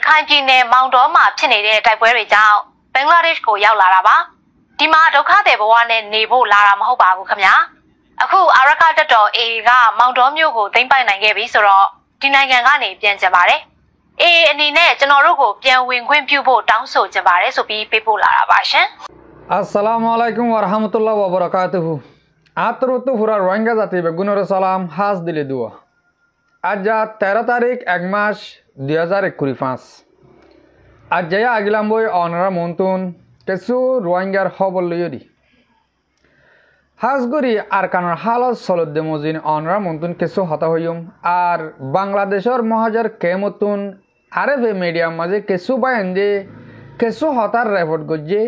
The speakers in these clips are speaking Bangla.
ခိုင်ပြည်နယ်မောင်တော်မှာဖြစ်နေတဲ့တိုက်ပွဲတွေကြောင့်ဘင်္ဂလားဒေ့ရှ်ကိုရောက်လာတာပါဒီမှာဒုက္ခသည်ဘဝနဲ့နေဖို့လာတာမဟုတ်ပါဘူးခင်ဗျာအခုအာရခတပ်တော် AA ကမောင်တော်မြို့ကိုသိမ်းပိုက်နိုင်ခဲ့ပြီဆိုတော့ဒီနိုင်ငံကနေပြန်ကြပါတယ် AA အနေနဲ့ကျွန်တော်တို့ကိုပြန်ဝင်ခွင့်ပြုဖို့တောင်းဆိုကြပါတယ်ဆိုပြီးပေးပို့လာတာပါရှင် আসসালামু আলাইকুম ওয়া রাহমাতুল্লাহি ওয়া বারাকাতুহু আতরুতু পুরা রোহিঙ্গা জাতি বেগুনের সালাম হাজ দিলে দুয়া আজ 13 তারিখ 1 মাস 2025 আজ জায়া আগিলাম বই অনরা মন্তুন কেসু রোহিঙ্গার খবর লইরি হাজগুড়ি আর কানার হালত সলদ্দে মজিন অনরা মন্তুন কেসু হতা হইম আর বাংলাদেশের মহাজার কেমতুন আরএফএ মিডিয়াম মাঝে কেসু বাইন্দে কেসু হতার রেপোর্ট গজ্জে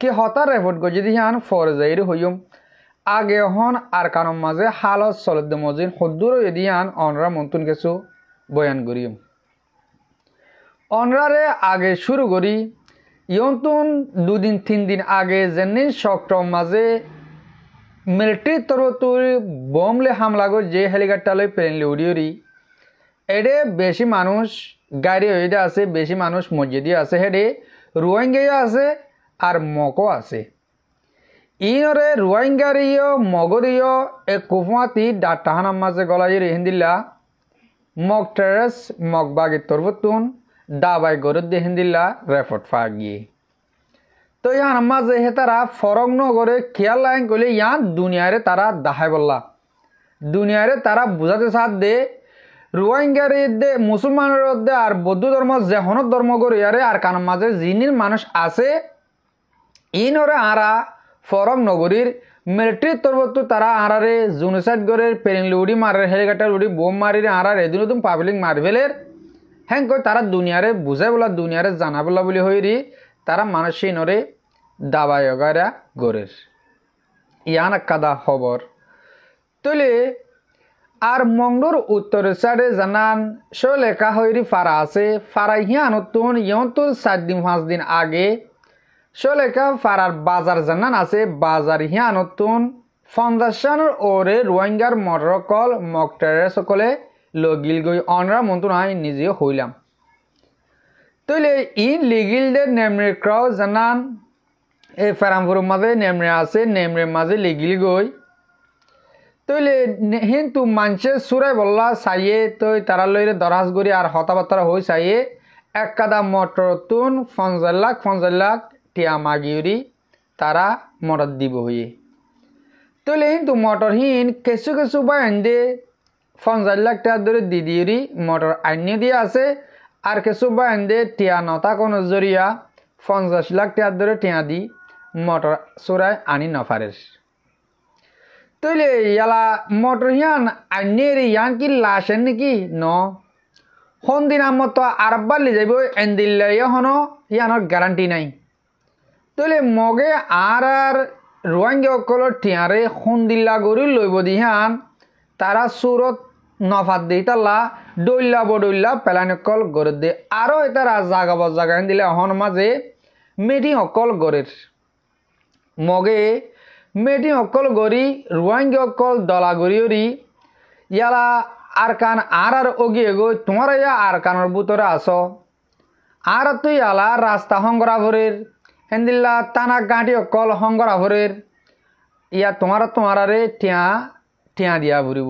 কি হতার রেপোর্ট গজ্জে দিহান ফরজাইর হইম আগে হন আর কানম মাঝে হালত সলদ্দে মজিন হদ্দুর দিহান অনরা মন্তুন কেসু বয়ান করিম অনরারে আগে শুরু করি ইয়ন্তুন দুদিন 3 দিন আগে জেনিন শক্টম মাঝে মিলিটারি তরফতুর বোমলে হামলা করে যে হেলিকপ্টার প্লেনলে উড়িউরি এডে বেশি মানুষ গাড়ি হইতে আছে বেশি মানুষ মসজিদে আছে হেডে রোহিঙ্গা আছে আর মকো আছে ইনরে রোহিঙ্গারিও মগরিও এ কুফমাতি ডাটাহানাম মাঝে গলাইর হিন্দিল্লা মক টেরেস মকবাগি তরফতুন দাবাই গরুদ্দি হিন্দিল্লা রেফট ফাগিয়ে তো ইয়ান মাঝে হে তারা ফরক নগরে খেয়াল লাইন করলে ইয়ান দুনিয়ারে তারা দাহাই বললা দুনিয়ারে তারা বুঝাতে সাথ দে রোহিঙ্গার দে মুসলমানের দে আর বৌদ্ধ ধর্ম যেহন ধর্ম করে ইয়ারে আর কান মাঝে যিনির মানুষ আছে ইনরে আরা ফরক নগরীর মিলিটারি তরফতো তারা আরারে জুনিসাইড করে পেরিংলি উড়ি মারে হেলিকপ্টার উড়ি বোম মারিরে আরার এদিন তুমি পাবলিক মারি ফেলের হ্যাঁ কই তারা দুনিয়ারে বুঝাই বলা দুনিয়ারে জানা বলা বলে হইরি তারা মানুষই নরে দাবায়গারা গরের ইয়ান কাদা খবর তলে আর মংডুর উত্তরের সাইডে জানান সো লেখা হইরি ফারা আছে ফারা হিয়া নতুন ইয়ন্তু 4 দিন 5 দিন আগে সো লেখা ফারার বাজার জানান আছে বাজার হিয়া নতুন ফাউন্ডেশনের ওরে রোহিঙ্গার মটরকল মকটারে সকলে লগিল গই অনরা মন্তুন আই নিজে হইলাম তলে ইন লিগিলদের নেমরে ক্রাউ জানান এ ফেরামপুর মাঝে নেমরে আছে নেমরে মাঝে লিগিল গই তলে হিন্তু মানছে সুরাই বললা সাইয়ে তো তারা লইরে দরাজ গরি আর হতাবার্তা হই সাইয়ে এক কাদা মোটর তুন 50 লাখ টিয়া মাগিউরি তারা মোটর দিব হইয়ে তলে হিন্তু মোটর হিন কেসু কেসু বা এন্দে 50 লাখ টাকা ধরে দিদিউরি মোটর আইনে দিয়ে আছে আর কিছু বান্ধে টিয়া নতা কোনো জরিয়া 50 লাখ টাকা ধরে টিয়া দি মোটর চোরাই আনি নফারের তইলে ইয়ালা মোটর হিয়ান আইনের ইয়ান কি লাশেন নাকি ন হন্দিন আমার তো আরব্বার লি যাইব এন্দিল্লা হনো ইয়ানোর গ্যারান্টি নাই তইলে মগে আর রোহিঙ্গা অকলর টিয়ারে হন্দিল্লা গরু লইব দিহান তারা সুরত নফাত দি তাল্লা ডইল্লা বডইল্লা পেলানকল গড়ে দে আরও এটারা জাগাব জাগান দিলে হন মাঝে মেটি অকল গড়ের মগে মেটি অকল গড়ি রোহিঙ্গা অকল দলা গড়িয়রি ইয়ালা আর কান আর অগিয়ে গই তোমার ইয়া আর কানের বুতরে আস আর তুই ইয়ালা রাস্তা হংগরা ভরের হেন্দিল্লা টানা গাঁটি অকল হংগরা ভরের ইয়া তোমারে টিয়া টিয়া দিয়া ভরিব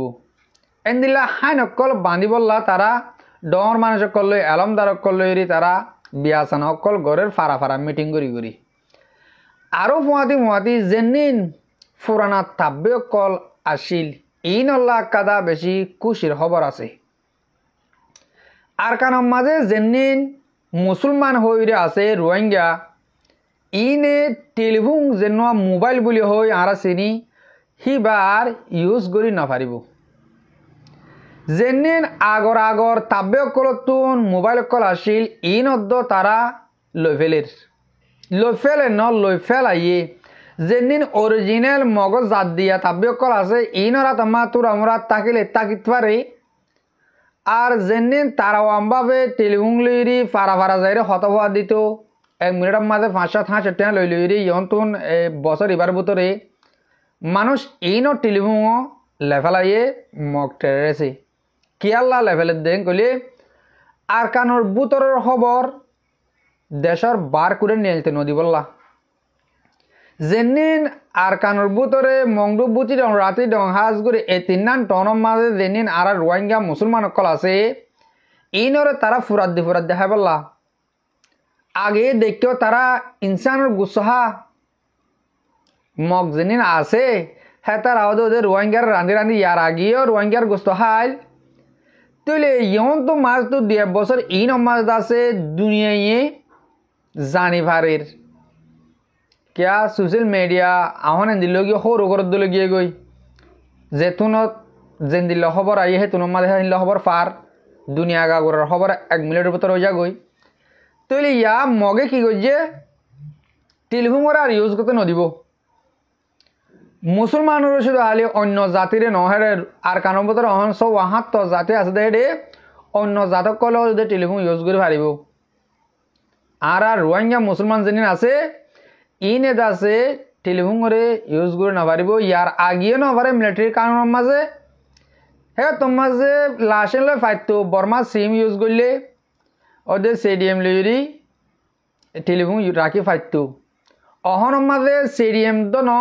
এন্দিল্লা হাইন অকল বান্ধি বললা তারা ডর মানুষ অকল এলমদার অকল তারা বিয়াসান অকল ঘরের ফারা ফারা মিটিং করি আরও ফুয়াতি যেনিন ফুরানা তাব্বে অকল আসিল ইনল্লা কাদা বেশি খুশির খবর আছে আর কারণ মাঝে যেনিন মুসলমান হইরে আছে রোহিঙ্গা ইনে টেলিফোন যেন মোবাইল বুলি হই আর চিনি সিবাৰ ইউজ কৰি নাপাৰিব যেনিন আগৰ তাব্বে অকলতুন মোবাইল অকল আছিল ইনদ্দ তারা লৈ ফেলাইয়ে যেনিন অরিজিনাল মগজ জাত দিয়া তাব্বে অকল আছে ইনরা তামা তোর আমরা তাকিলে তাকিত পারে আর যেনিন তারাওয়ামভাবে টেলিফোন লইরি ফারা ফারা যাইরে হতভা দিত 1 মিনিটের মাঝে 5-7 হাজার টাকা লই লই ইয়ন্তন বছর এবার ভিতরে মানুষ ইনো টেলিফোন লেফেলাইয়ে মক টেরেছে কি আল্লাহ লেভেলের দেন কইলে আর কানোর ভিতরের খবর দেশের বার করে নিয়েতে নদী বললা যেনিন আর কানোর ভিতরে মংডু বুতি ডং রাতি ডং হাজ করে এই 3 টনের মাঝে যেনিন আর রোহিঙ্গা মুসলমান সকল আছে ইনরে তারা ফুরাত দেখাই বললা আগে দেখতেও তারা ইনসানের গুসহা মগ যেনিন আছে হ্যাঁ তারা ওদের রোহিঙ্গার রাঁধি ইয়ার আগেও রোহিঙ্গার গুস্ত হাইল তুলে ইয়ন তো মাছ তো 2 বছর ইন মাছ আছে দুনিয়ায় জানি ভারের क्या सोशल मीडिया आहन दिलोगी हो रोगर दिलोगी गई जेतुনত जेन दिल खबर आई है तुन मादे हिल खबर फार दुनिया का गोर खबर 1 मिनिटेर ভিতর হইয়া গই তইলে ইয়া মগে কি গই যে টেলিফোন আর ইউজ করতে নদিব মুসলমানের শুধু আলে অন্য জাতিরে নহরে আর কানো ভিতর অহন সব 72 জাতি আছে দেড়ে অন্য জাতক কলে যদি টেলিফোন ইউজ করে পারিব আর রোহিঙ্গা মুসলমান যেন আছে ইনে দাসে টেলিফোন করে ইউজ করে না পারিব ইয়ার আগিয়ে না পারে মিলিটারি কানুনের মাঝে হ্যাঁ তোমার যে লাশে লয় ফাইতো বর্মা সিম ইউজ করলে ওদের সিডিএম লইরি টেলিফোন রাখি ফাইতো অহনের মাঝে সিডিএম তো ন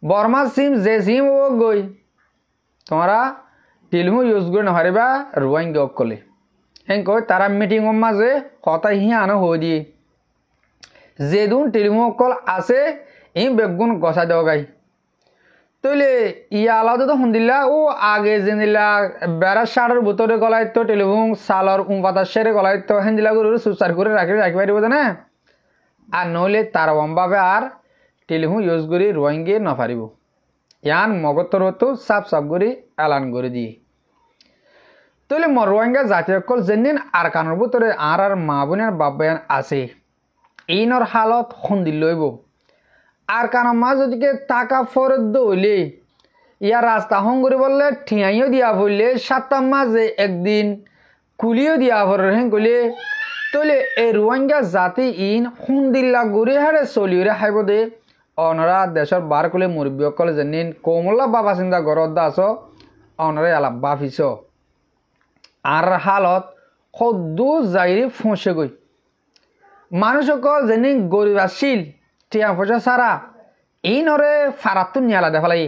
বর্মা সিম যে সিম ও গই তোমরা টেলিফোন ইউজ করে না পারিবা রোহিঙ্গা কলে হ্যাঁ কই তারা মিটিংয়ের মাঝে কথা হিয়ানো হয়ে দিয়ে যেদুন টেলিফোন কল আছে এই বেগুন গছা দেওয়া গাই তইলে ইয়া আলাদা তো শুনিলা ও আগে যেনিলা বেড়া সারের ভিতরে গলাই তো টেলিফোন সালর উম্পাতার সেরে গলাই তো হেন্দিলা করে সুচার করে রাখি পারিব না আর নইলে তার অম্বাবে আর টেলিফোন ইউজ করে রোহিঙ্গে না পারিব ইয়ান মগতর তো সাফ করে এলান করে দিয়ে তইলে রোহিঙ্গা জাতীয় কল যেদিন আর কানোর ভিতরে আর মা বোনের বাপ বায়ান আছে ইনর হালত খুন্দি লইব আর কারণ মা যদিকে টাকা ফরত দইলে ইয়ার রাস্তা হঙ্গরি বললে ঠিয়াইও দিয়া পড়লে 7টা মাঝে একদিন কুলিও দিয়া পড়ে হেন কইলে তইলে এই রোহিঙ্গা জাতি ইন খুন্দিল্লা ঘুরে হারে চলিওরে খাইব দে অনরা দেশের বার কলে মুরব্বী কলে যেন কমলা বাবা চিন্তা ঘরত আস অনরে আলা বাফিস আর হালত সদু যাইরে ফসে গই মানুষ সকল যেন গরিব আসিল টিয়া পয়সা সারা এই নরে ফারাতু নিয়ালা দেখালাই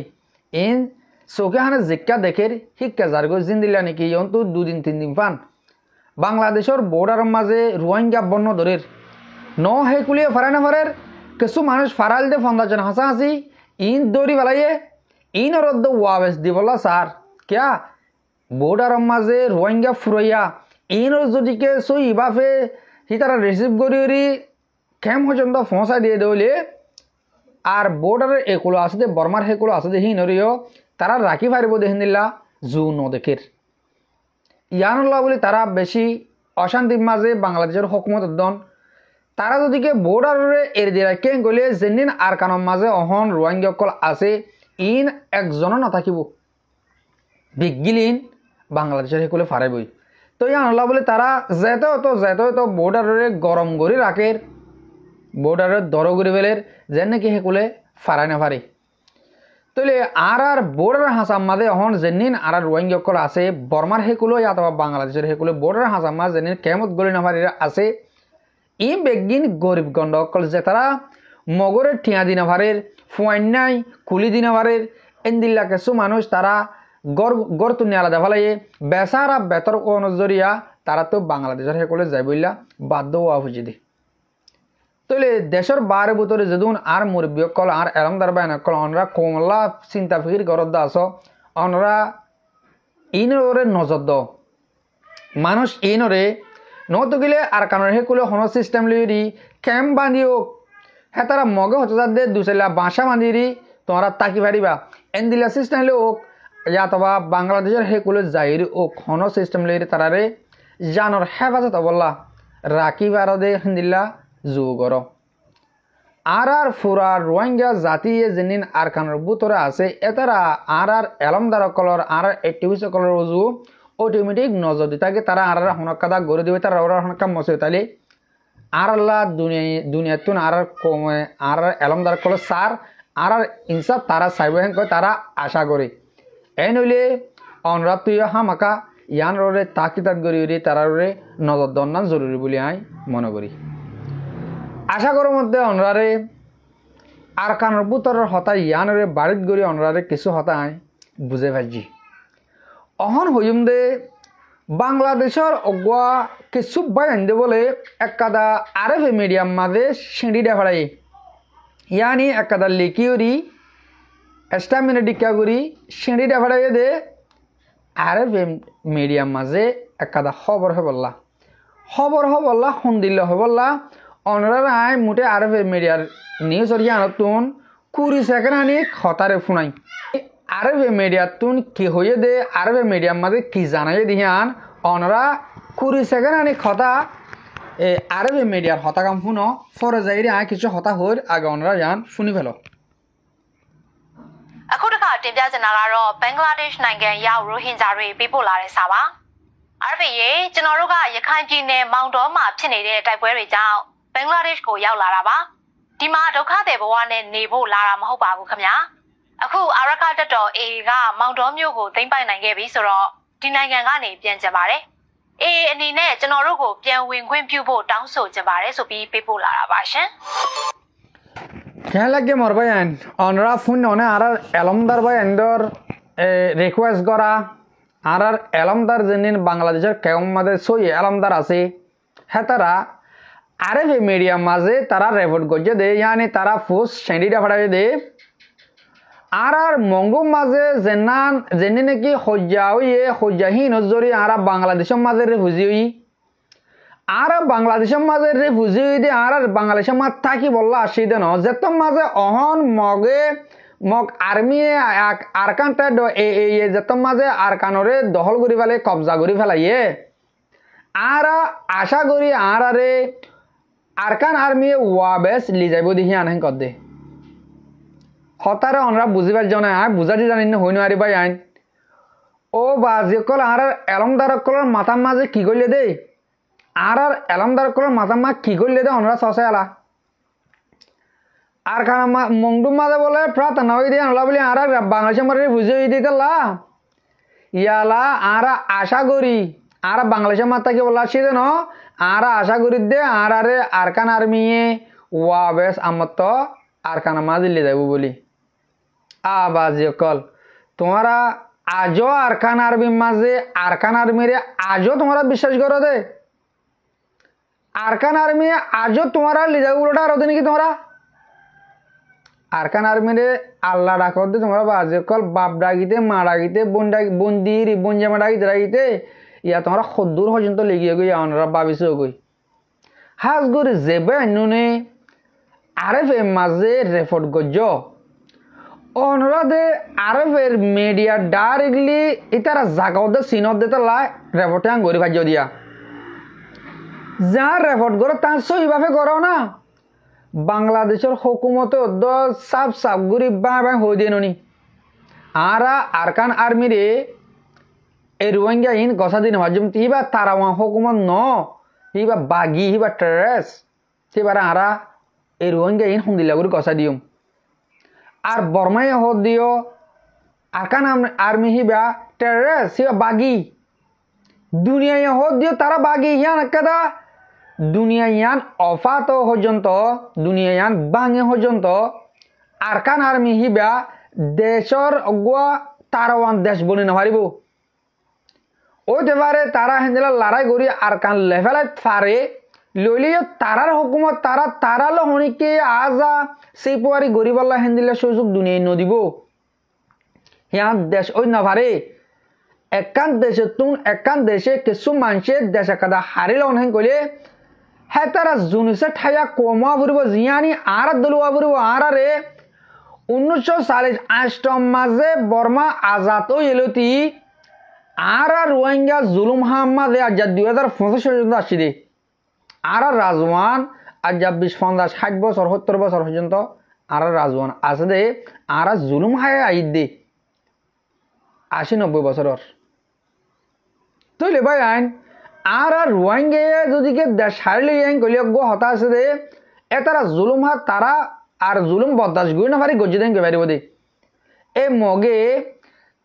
ইন চৌকে হানে জিকা দেখের শিক্ষা যার গো জিন্দিলা নাকি ইয়ন্তু 2 দিন 3 দিন পান বাংলাদেশের বর্ডারের মাঝে রোহিঙ্গা বন্য ধরের ন হে কুলিয়ে ফারাই না ফারের কিছু মানুষ ফারাইল দে 50 জন হাসা হাসি ইন দৌড়ি ফেলাইয়ে ইন রদ্দ ওয়াবেস দি বলা স্যার কিয়া বর্ডারের মাঝে রোহিঙ্গা ফুরাইয়া ইন যদি কে সই বাফে হি তারা রিসিভ করি ক্যাম্প পর্যন্ত পৌঁছা দিয়ে দৌলে আর বর্ডারের এগুলো আছে বর্মার সেগুলো আছে হি নরিও তারা রাখি পারিব দেখেন দিলা জু নদেখের ইয়ানুল্লাহ বলে তারা বেশি অশান্তির মাঝে বাংলাদেশের হকুমত দন তারা যদিকে বর্ডারে এর দিয়ে কেন গলে যেদিন আর কানোর মাঝে অহন রোহিঙ্গা কল আছে ইন একজনও নাথাকিব বিগিলিন বাংলাদেশের সেগুলো ফারাইবই তো ইয়ানুল্লাহ বলে তারা যেতে তো বর্ডারে গরম করে রাখের বর্ডারে দর করে বেলের যেন নাকি সেগুলো ফারাই না পারে তইলে আর বর্ডার হাসাম মাঝে অহন যেদিন আর রোহিঙ্গা কল আছে বর্মার সেগুলো অথবা বাংলাদেশের সেগুলো বর্ডার হাসাম মাঝ যেদিন কেমত গলি না পারে আছে ই বেগিন গরিব গণ্ড অকল যে তারা মগরের ঠিয়া দিনা ভারের ফুয়াইন নাই কুলি দিনা ভারের এন্দিল্লা কিছু মানুষ তারা গড় তুনি আলাদা ফেলাইয়ে বেসারা বেতর অনুজরিয়া তারা তো বাংলাদেশের সেগুলো যাই বললা বাধ্য হওয়া বুঝি দি তইলে দেশের বারে ভিতরে যেদিন আর মুরব্বী কল আর এলমদার বাইন কল অনরা কমলা চিন্তা ফিকির গরদ আস অনরা ইনরে নজর দ মানুষ ইনরে নতো গেলে আর কারণে সেগুলো হন সিস্টেম লিয়ে ক্যাম্প বাঁধিও হ্যাঁ তারা মগে হতে দে দুসাইলা বাসা বাঁধিরি তোমরা তাকি পারিবা এন্দিলা সিস্টেম লে ওক অথবা বাংলাদেশের সেগুলো যাইরি ওক হন সিস্টেম লিয়ে তারারে জানর হেফাজত বললা রাখি বারদে হিন্দিল্লা জু গর আর ফুরা রোহিঙ্গা জাতি যেদিন আর কানোর ভিতরে আছে এতারা আর এলমদার কলর আর এক্টিভিস্ট কলর উজু অটোমেটিক নজর দি থাকে তারা আর হনকাদা গড়ে দিবে তারা ওরা হনকা মসে তাইলে আরলা দুনিয়াতুন আর কমে আর এলমদার কল সার আর ইনসাফ তারা চাইব হেন কয় তারা আশা করে এই নইলে অনরা তুই হামাকা ইয়ান রে তাকিতাত গড়ি তারারে নজর দন্না জরুরি বলে আই মনে করি আশা করার মধ্যে অনরারে আর কানের বুতরের হতা ইয়ানরে বাড়িত গড়ি অনরারে কিছু হতা আই বুঝে ভাজি অহন হইম দে বাংলাদেশের অগুয়া কিছু বাইন দে বলে একাদা আরএফ মিডিয়াম মাঝে সিঁড়ি দেখাড়াই ইয়ানি একাদা লিকিউরি স্টামিনা ডিকা করি সিঁড়ি দেখাড়াই দে আরএফ মিডিয়াম মাঝে একাদা খবর হবল্লা সন্দিল্য হবল্লা অনরা আই মুঠে আরএফ মিডিয়ার নিউজ ইয়ানতুন 20 সেকেন্ড আনি খতারে ফুনাই আরএফ মিডিয়া তুন কি হয়ে দে আরএফ মিডিয়াম মাঝে কি জানাই দিহান অনরা 20 সেকেন্ড আনি খতা আরএফ মিডিয়ার হতা কাম শুনো ফরে যাই রে কিছু হতা হইর আগে অনরা জান শুনি ফেলো အခုတစ်ခါတင်ပြချင်တာကတော့ဘင်္ဂလားဒေ့ရှ်နိုင်ငံရောက်ရိုဟင်ဂျာတွေပေးပို့လာတဲ့စာပါအဲ့ဒီရေကျွန်တော်တို့ကရခိုင်ပြည်နယ်မောင်တောမှာဖြစ်နေတဲ့တိုက်ပွဲတွေကြောင့်ဘင်္ဂလားဒေ့ရှ်ကိုရောက်လာတာပါဒီမှာဒုက္ခသည်ဘဝနဲ့နေဖို့လာတာမဟုတ်ပါဘူးခင်ဗျာအခုအာရခတက်တော် AA ကမောင်တောမြို့ကိုသိမ်းပိုက်နိုင်ခဲ့ပြီဆိုတော့ဒီနိုင်ငံကနေပြန်ကျင်ပါတယ် AA အနေနဲ့ကျွန်တော်တို့ကိုပြန်ဝင်ခွင့်ပြုဖို့တောင်းဆိုကြပါတယ်ဆိုပြီးပေးပို့လာတာပါရှင် क्या लगे मोर बयान अनरा फोन नने आर एलमदार बयानदर रिक्वेस्ट करा आर एलमदार जिन बांग्लादेशर केम मादे सई एलमदार आछे हेतारा आरएफ मीडिया माझे तारा रिपोर्ट गजे दे यानी तारा पोस्ट सेंडिडा फड़ाई दे आर मंगो माझे जेनान जेने नाकि हज्जाओये हज्जाहीन जरी आर बांग्लादेशर माझे रिफ्यूजी हुई আর বাংলাদেশের মাঝে রিফিউজি দে আর বাংলাদেশের মাঝ থাকি বললা আসি দেন যেত মাঝে অহন মগে মগ আর্মি আরকানটা যেত মাঝে আরকানরে দখল করি ফেলে কবজা করি ফেলাইয়ে আর আশা করি আর আরে আরকান আর্মি ওয়াবেস লি যাইব দেখি আনহেন কর দে হতারে অনরা বুঝিবার জনে আর বুঝাতে জানি না হই নারি ভাই আইন ও বাজি কল আর এলমদার কলর মাথার মাঝে কি করলে দে আর এলমদার কলর মাথা মা কি করলে দে অনরা সসে আলা আর খানা মংডুম মাঝে বলে প্রার্থনা নয় দিয়ে আনলা বলে আর বাংলাদেশের মারে বুঝে দিতে লা ইয়ালা আর আশা করি আর বাংলাদেশের মাথা কি বলা আসছে ন আর আশা করি দে আর আরে আরকান আর্মিয়ে ওয়াবেস আমত আরকানা মাঝে লে যাবো বলি আবাজি কল তোমারা আজও আরকান আর্মির মাঝে আরকান আর্মিরে আজও তোমরা বিশ্বাস করো দে আরকান আর্মি আজও তোমারা লিজা উল্টা আর নাকি তোমরা আরকান আর্মিরে আল্লাহ ডাকর দে তোমরা বাজে কল বাপ ডাকিতে মা ডাকিতে বোন দিরি বোন জামা ডাকিতে ডাকিতে ইয়া তোমরা খদ্দুর পর্যন্ত লেগিয়ে গই অনরা ভাবিস গই হাজ করে যেবে নুনে আরএফ এর মাঝে রেপোর্ট গজ অনরা দে আরএফ এর মিডিয়া ডাইরেক্টলি ইতারা জাগাও দে সিনত দে তালা রেপোর্টে আং গরি ভাজ্য দিয়া যা রেপোর্ট করো তার সহিভাবে করো না বাংলাদেশের হুকুমতে সাফ সাফ গুরি বাঁ হয়ে দিয়ে নি আর আরকান আর্মিরে এই রোহিঙ্গা ইন গসা দিন ভাজম হিবা তারা হুকুমত ন হিবা বাগি হিবা টেরেস সেবার আরা এই রোহিঙ্গা ইন হুন্দিলা গুরি গসা দিম আর বর্মাই হদ দিও আরকান আর্মি হিবা টেরেস হিবা বাগি দুনিয়ায় হদ দিও তারা বাগি ইয়ান একাদা দুনিয়া ইয়ান অফাত পর্যন্ত দুনিয়া ইয়ান বাঙে পর্যন্ত আরকান আর্মি হিবা দেশর অগুয়া তারাওয়ান দেশ বলি না পারিব ওইতে পারে তারা হেন্দিলা লড়াই করি আরকান লেভেলে পারে লইলে তারার হুকুমত তারা লহনিকে আজা সেই পুয়ারি গরিবাল্লা হেন্দিলা সুযোগ দুনিয়ায় নদিব ইয়ান দেশ ওই না পারে একান দেশে তুন একান দেশে কিছু মানুষের দেশে কাদা হারিল অনহেন কইলে হ্যাঁ তারা জুনিসে ঠাইয়া কমা ফুরিব জিয়ানি আর দলুয়া ফুরিব আর রে 1948 মাঝে বর্মা আজাদ এলতি আর রোহিঙ্গা জুলুম হাম্মাদে আজ 2025 পর্যন্ত আসছি দে আর রাজওয়ান আজ 20-50 60 বছর 70 বছর পর্যন্ত আর রাজওয়ান আছে দে আর জুলুম হায় আইদ দে 80-90 বছরের তৈলে ভাই আইন আর রোহিঙ্গা যদি কে দেশ হারলে গলিয়ে গো হতা আছে দে এতারা জুলুম হা তারা আর জুলুম বরদাস্ত করি না পারি গজ্জি দেন কে পারিব দে এ মগে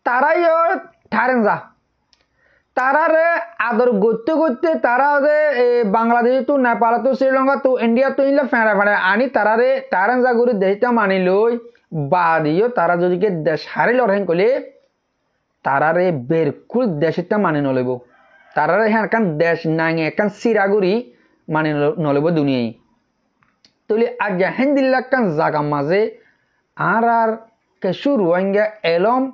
তারাই ঠারেন যা তারারে আদর করতে করতে তারা বাংলাদেশ তো নেপাল তো শ্রীলঙ্কা তো ইন্ডিয়া তো ইনলে ফেঁড়া ফেঁড়া আনি তারারে টারেন যা করে দেশটা মানি লই বাদিও তারা যদি কে দেশ হারি লড়েন কলে তারারে বেরকুল দেশটা মানি নলইব তারারে হ্যাঁ কান দেশ নাই একান সিরাগুড়ি মানি নলইব দুনিয়ায় তলে আজ হেন্দিল্লা কান জাগা মাঝে আর কেসু রোহিঙ্গা এলম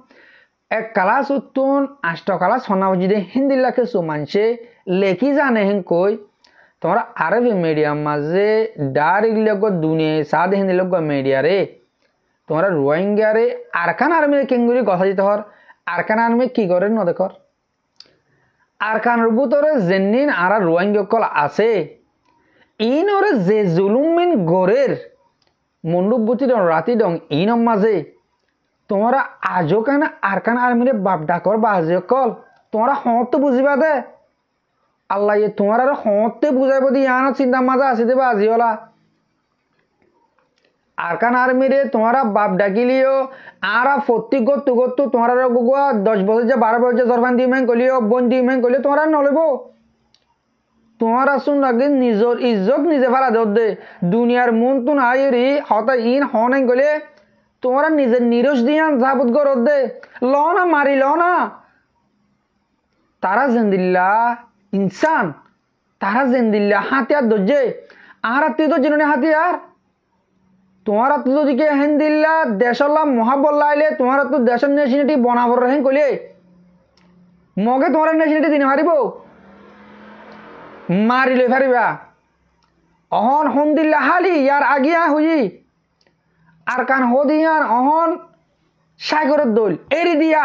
এক কালাস উত্তন আষ্ট কালাস হনাবজি দে হিন্দিল্লা কেসু মানছে লেখি জানে হেন কই তোমরা আরবি মিডিয়াম মাঝে ডাইরেক্ট লগ দুনিয়া সাদ হিন্দি লগ মিডিয়া রে তোমরা রোহিঙ্গা রে আরকান আর্মি কেঙ্গুরি কথা দিতে হর আরকান আর্মি কি করে ন দেখর আরকানের ভিতরে জেনিন আর রোহিঙ্গা কল আছে ইন ওরে যে জুলুমিন গরের মন্ডুবুতি দং রাতি দং ইন মাঝে তোমরা আজও কেন আরকান আর্মিরে বাপ ডাকর বাজে কল তোমরা হতে বুঝিবা দে আল্লাহ তোমার হতে বুঝাইব দি ইয়ান চিন্তা মাজা আছে দেবা আজিওলা আরকান আর্মিরে তোমরা বাপ ডাকিলিও আর ফতি গত গত তোমরা গুয়া 10 বছর যে 12 বছর জরফান দি মেন কলিও বন দি মেন কলিও তোমরা নলইব তোমরা শুন আগে নিজর ইজ্জত নিজে ফেলা দে দুনিয়ার মন তুন আইরি হতা ইন হনেন গলে তোমরা নিজের নিরস দিয়ান জাবুত গরদ দে ল না মারি ল না তারা জিন্দিল্লা ইনসান তারা জিন্দিল্লা হাতিয়ার দর্জে আর তুই তো জিনে হাতিয়ার তোমারা তো যদি কে হেন্দিল্লা দেশল্লা মহাবল্লা আইলে তোমারা তো দেশের নেশিনিটি বনাবর হেন কইলে মগে তোমার নেশিনিটি দিনে হারিব মারি লই ফারিবা অহন হন্দিল্লা হালি ইয়ার আগিয়া হুই আর কান হদিয়ান অহন সাগরের দোল এরি দিয়া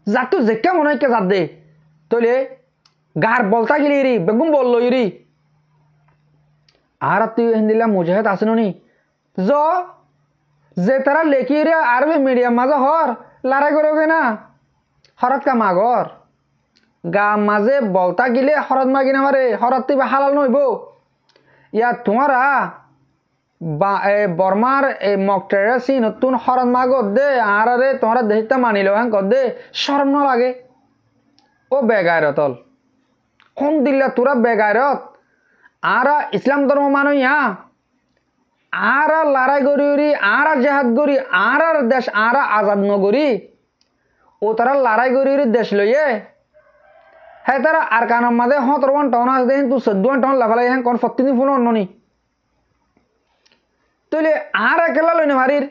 যাতো জেকা মনে হয় কে যাত দে তলে গার বলতা গেলি রি বেগুম বললো ইরি আর তুই হিন্দিলা মুজাহিদ আসেন নি যে তারা লেখি রে আরবি মিডিয়াম মাঝে হর লড়াই করোগে না হরত কা মাগর গা মাঝে বলতা গিলে হরত মাগি না মারে হরত তুই হালাল নইব ইয়া তোমারা বর্মার মকটেরাসি নতুন হরত মাগত দে আর রে তোমরা দেশটা মানিল হ্যাঁ কর দে শরম ন লাগে ও বেগায়রতল কোন দিল্লা তোরা বেগায়রত আর ইসলাম ধর্ম মানো ইয়া আর লড়াই করি আর জেহাদ করি আর দেশ আর আজাদ নগরী ও তারা লড়াই করি দেশ লইয়ে হ্যাঁ তারা আর কানের মাঝে 17 টন আছে দেন তুই 14 টন লাফালাই হ্যাঁ কোন 40 ফোন অন্যনি তুই আর একলা লইনে মারির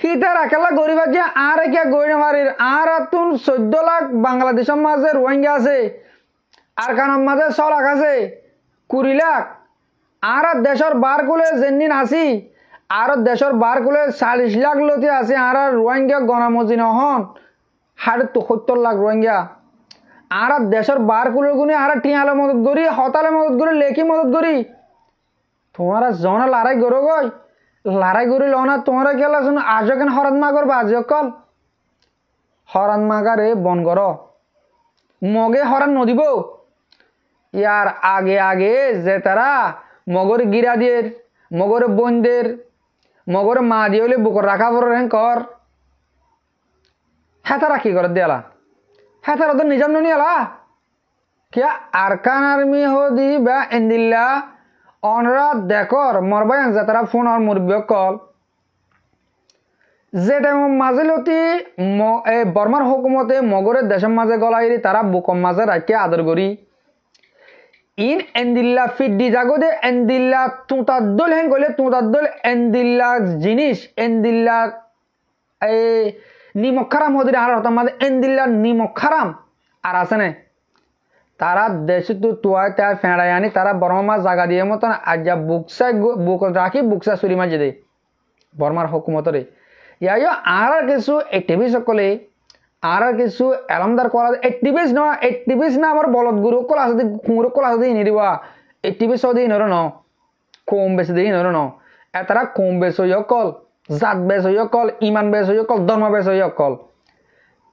হি তার একলা গরিব আছে আর কে গইনে মারির আর তুন 14 লাখ বাংলাদেশের মাঝে রোহিঙ্গা আছে আর কানের মাঝে 6 লাখ আছে 20 লাখ আর দেশের বার কুলে যেদিন আসি আর দেশের বার কুলে 40 লাখ লতি আছে আর রোহিঙ্গা গণামজি নহন 70 লাখ রোহিঙ্গা আর দেশের বার কুলে গুনে আর টিয়ালে মদত করি হতালে মদত করি লেখি মদত করি তোমারা জন লড়াই করো গই লড়াই করি ল না তোমরা গেলা শুন আজ কেন হরাত মাগর বাজ কল হরাত মাগারে বন কর মগে হরান নদিব ইয়ার আগে আগে যে তারা মগর গিরাদের মগর বোনদের মগর মা দিয়ে বুকর রাখা পড়ে কর হ্যাঁ তারা কি করে দিয়ালা হ্যাঁ তারা তো নিজাম নি আলা কিয়া আরকান আর্মি হদি বা এন্দিল্লা অনরা দেখর মরবাই যে তারা ফোন আর মুরব্বী কল যে টাইম মাঝে লতি বর্মার হুকুমতে মগরের দেশের মাঝে গলাইরি তারা বুকম মাঝে রাখিয়ে আদর করি ইন এন্দিল্লা ফিডি জাগদে এন্দিল্লা তুতাদ্দল হেন কইলে তুতাদ্দল এন্দিল্লা জিনিস এন্দিল্লা নিমক খারাম হদিরে আর হতাম মাঝে এন্দিল্লা নিমক খারাম আর আছে না তারা দেশে তো তুয়ায় তাই ফেঁড়াই আনি তারা বর্মা মাছ জায়গা দিয়ে মতন আজ যা বুকসায় বুক রাখি বুকসা চুরি মাঝে দে বর্মার হুকুমতরে ইয়াই আর কিছু টিভি সকলে আর কিছু এলমদার কলা এটিভিস না আমার বলদ গুরু কলা আছে কুমুর কলা আছে নি দিবা এটিভিস দিয়ে নর ন কম বেশি দিয়ে নর ন এতারা কম বেশ হইয়া কল জাত বেশ হইয়া কল ইমান বেশ হইয়া কল ধর্ম বেশ হইয়া কল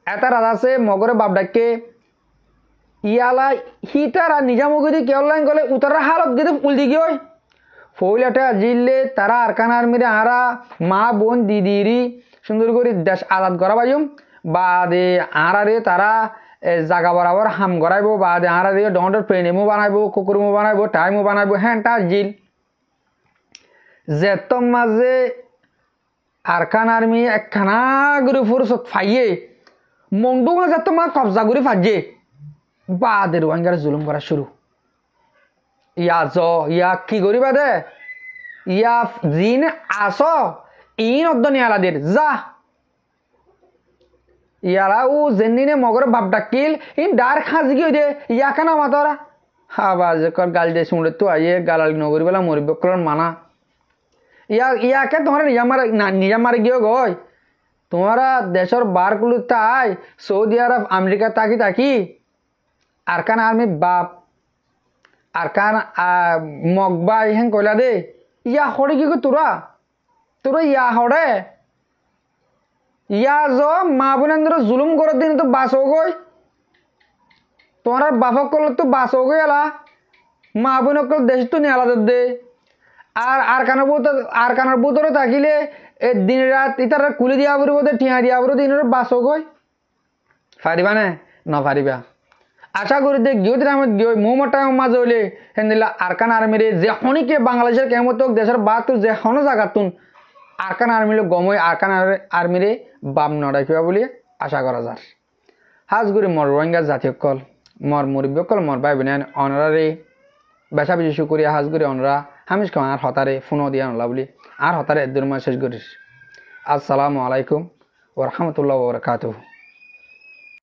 এটা রাজা আছে মগরে বাপ ডাকে ইয়ালা হিটারা নিজামুগিরি কেওলাইন গলে উতারা হালত গেতে উল্দি গিয়ে ফইলাটা জিললে তারা আরকান আর্মিরে আরা মা বোন দিদিরি সুন্দর করে দেশ আজাদ করা বাইম বাদে আরারে তারা জাগা বরাবর হাম গড়াইব বাদে আরারে ডন্ডর প্রেনিমো বানাইব কুকুরমো বানাইব টাইমো বানাইব হ্যাঁ তা জিল যেতম মাঝে আরকান আর্মি একখানা করে ফুরসত ফাইয়ে মন্ডু যেত মা কবজা করে ফাজে বাদে রোহিঙ্গার জুলুম করা শুরু ইয়া কি করিবা দে ইয়া জিন আস ইন অদ্দনি আলাদের যা ইয়ারা ও জেনিনে মগর বাপ ডাকিল ইন ডার খাজ গিয়ে দে ইয়া কেন মাতরা হাবাজ কর গাল দে শুনলে তো আইয়ে গালাল নগরি বেলা মরিব কলন মানা ইয়াকে তোমার নিজা মারে গিয়ে গয় তোমারা দেশের বার কুলু তাই সৌদি আরব আমেরিকা তাকি আরকান আর্মি বাপ আরকান মগবাই হেন কইলা দে ইয়া হরে কি তোরা ইয়া হরে ইয়া মা বোনেন্দ্র জুলুম করার দিন তো বাস হো গই তোমার বাপক করলে তো বাস হো গই এলা মা বোন কল দেশ তো নিয়ে আলাদা দে আর কানার বুতরে থাকিলে দিন রাত ইতারা কুলি দিয়া পড়ব ঠিয়া দিয়া পড়ব দিনের বাস হো গই পারিবা না নপারিবা আশা করি যে গিয়ে আমার গিয়ে মোমটা মাঝ হইলে হেন আরকান আর্মিরে যে খনিকে বাংলাদেশের কেমত দেশের বাদ যে কোনো জায়গাতুন আরকান আর্মিলে গমই আরকান আর্মিরে বাম নড়াইবা বলে আশা করা যায় হাজগুড়ি মর রোহিঙ্গা জাতীয়কল মর মুরব্বীকল মর ভাই বোন অনরারে বেসা বেশি শুকুরিয়া হাজগুড়ি অনরা হামিজ খান আর হতারে ফোন দিয়া নলা বলি আর হতারে একদিন শেষ করিস আসসালামু আলাইকুম ওয়া রাহমাতুল্লাহি ওয়া বারাকাতুহু।